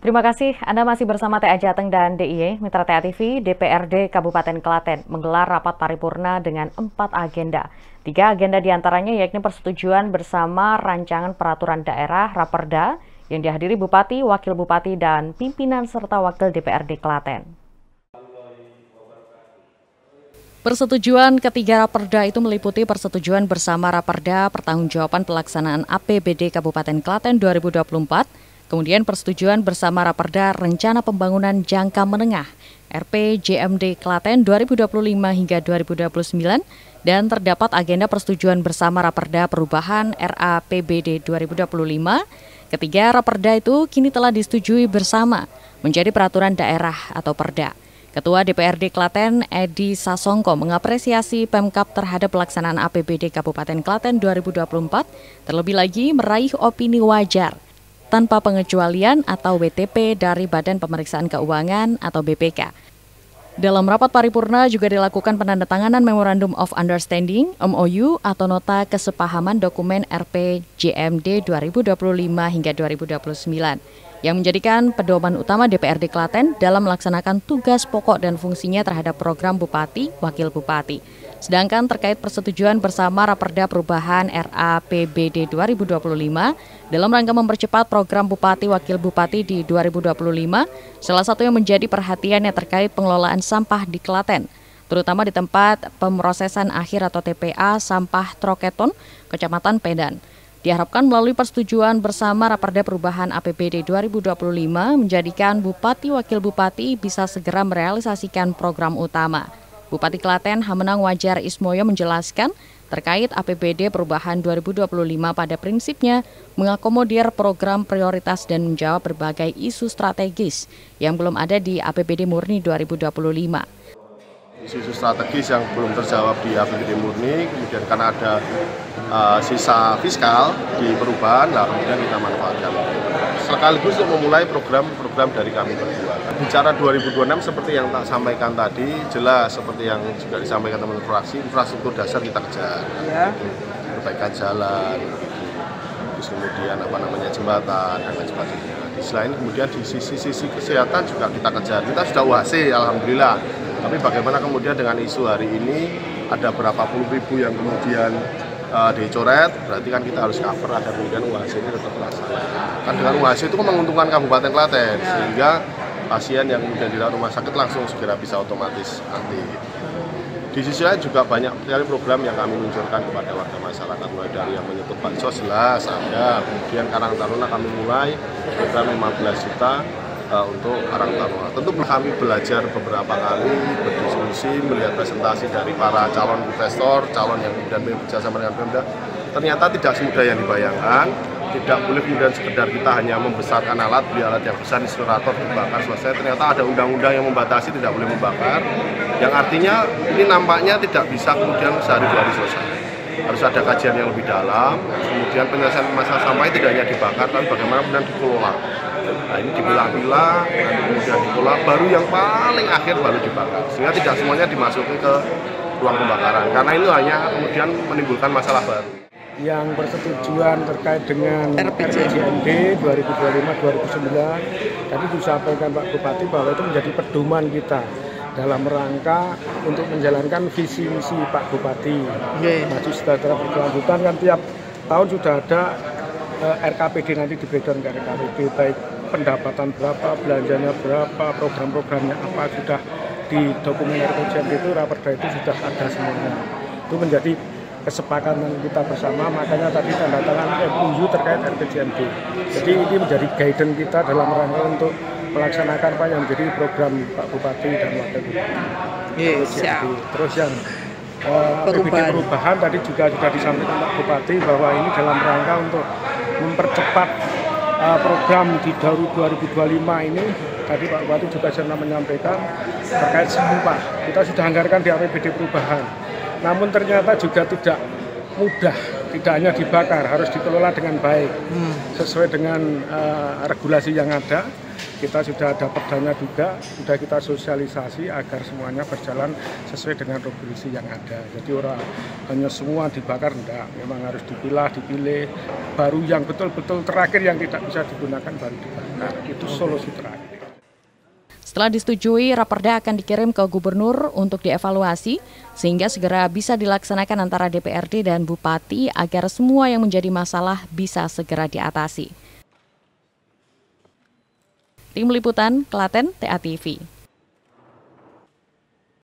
Terima kasih Anda masih bersama TA Jateng dan DIY, Mitra TA TV. DPRD Kabupaten Klaten menggelar rapat paripurna dengan 4 agenda. 3 agenda diantaranya yakni persetujuan bersama rancangan peraturan daerah Raperda yang dihadiri Bupati, Wakil Bupati, dan pimpinan serta Wakil DPRD Klaten. Persetujuan ketiga Raperda itu meliputi persetujuan bersama Raperda Pertanggungjawaban Pelaksanaan APBD Kabupaten Klaten 2024, kemudian persetujuan bersama Raperda Rencana Pembangunan Jangka Menengah RPJMD Klaten 2025 hingga 2029, dan terdapat agenda persetujuan bersama Raperda Perubahan RAPBD 2025. Ketiga Raperda itu kini telah disetujui bersama menjadi peraturan daerah atau Perda. Ketua DPRD Klaten, Edi Sasongko, mengapresiasi Pemkab terhadap pelaksanaan APBD Kabupaten Klaten 2024, terlebih lagi meraih opini wajar tanpa pengecualian atau WTP dari Badan Pemeriksaan Keuangan atau BPK. Dalam rapat paripurna juga dilakukan penandatanganan Memorandum of Understanding (MOU) atau Nota Kesepahaman Dokumen RPJMD 2025 hingga 2029 yang menjadikan pedoman utama DPRD Klaten dalam melaksanakan tugas pokok dan fungsinya terhadap program Bupati, Wakil Bupati. Sedangkan terkait persetujuan bersama Raperda Perubahan RAPBD 2025 dalam rangka mempercepat program Bupati Wakil Bupati di 2025, salah satu yang menjadi perhatian yang terkait pengelolaan sampah di Klaten, terutama di tempat pemrosesan akhir atau TPA sampah Troketon, Kecamatan Pedan. Diharapkan melalui persetujuan bersama Raperda Perubahan APBD 2025 menjadikan Bupati Wakil Bupati bisa segera merealisasikan program utama. Bupati Klaten Hamenang Wajar Ismoyo menjelaskan terkait APBD Perubahan 2025 pada prinsipnya mengakomodir program prioritas dan menjawab berbagai isu strategis yang belum ada di APBD Murni 2025. Isu-isu strategis yang belum terjawab di APBD Murni, kemudian karena ada sisa fiskal di perubahan, nah kemudian kita manfaatkan sekaligus untuk memulai program-program dari kami berdua. Bicara 2026 seperti yang tak sampaikan tadi, jelas seperti yang juga disampaikan teman-teman fraksi, infrastruktur dasar kita kejar, perbaikan jalan, terus kemudian jembatan dan lain sebagainya. Di selain kemudian di sisi kesehatan juga kita kejar. Kita sudah UHC, alhamdulillah. Tapi bagaimana kemudian dengan isu hari ini ada berapa puluh ribu yang kemudian dicoret, berarti kan kita harus cover agar kemudian UHC ini tetap terlaksana. Kan dengan UHC itu menguntungkan Kabupaten Klaten, sehingga pasien yang kemudian di rumah sakit langsung segera bisa otomatis anti. Di sisi lain juga banyak sekali program yang kami luncurkan kepada warga masyarakat, mulai dari yang menyebut bansos jelas ada, kemudian Karang Taruna kami mulai program 15 juta untuk Karang Taruna. Tentu kami belajar beberapa kali berdiskusi, melihat presentasi dari para calon investor, calon yang kemudian bekerja sama dengan Pemda. Ternyata tidak semudah yang dibayangkan. Tidak boleh kemudian sekedar kita hanya membesarkan alat, beli alat yang besar, insinerator dibakar selesai. Ternyata ada undang-undang yang membatasi tidak boleh membakar. Yang artinya ini nampaknya tidak bisa kemudian sehari dua hari selesai. Harus ada kajian yang lebih dalam. Kemudian penyelesaian masalah sampah tidak hanya dibakar, tapi bagaimana kemudian dikelola. Nah ini dipilah-pilah, nanti kemudian dikelola, baru yang paling akhir baru dibakar. Sehingga tidak semuanya dimasuki ke ruang pembakaran. Karena itu hanya kemudian menimbulkan masalah baru. Yang persetujuan terkait dengan RPJMD 2025-2029 tadi disampaikan Pak Bupati bahwa itu menjadi pedoman kita dalam rangka untuk menjalankan visi misi Pak Bupati. Maju sejahtera berkelanjutan, kan tiap tahun sudah ada RKPD, nanti diberikan ke RKPD, baik pendapatan berapa, belanjanya berapa, program-programnya apa, sudah di dokumen RPJMD itu, Raperda itu sudah ada semuanya. Itu menjadi kesepakatan kita bersama, makanya tadi tanda tangan MOU terkait RPJMD. Jadi ini menjadi guidance kita dalam rangka untuk melaksanakan apa yang menjadi program Pak Bupati dan Wakil Bupati. Terus yang APBD perubahan tadi juga sudah disampaikan Pak Bupati bahwa ini dalam rangka untuk mempercepat program di 2025 ini. Tadi Pak Bupati juga sudah menyampaikan terkait sampah. Kita sudah anggarkan di APBD perubahan. Namun ternyata juga tidak mudah tidak hanya dibakar, harus dikelola dengan baik sesuai dengan regulasi yang ada. Kita sudah dapat dana juga, sudah kita sosialisasi agar semuanya berjalan sesuai dengan regulasi yang ada. Jadi orang hanya semua dibakar, enggak, memang harus dipilih, baru yang betul-betul terakhir yang tidak bisa digunakan baru dibakar. Itu solusi terakhir. Setelah disetujui, Raperda akan dikirim ke Gubernur untuk dievaluasi, sehingga segera bisa dilaksanakan antara DPRD dan Bupati agar semua yang menjadi masalah bisa segera diatasi. Tim Liputan, Klaten, TA TV.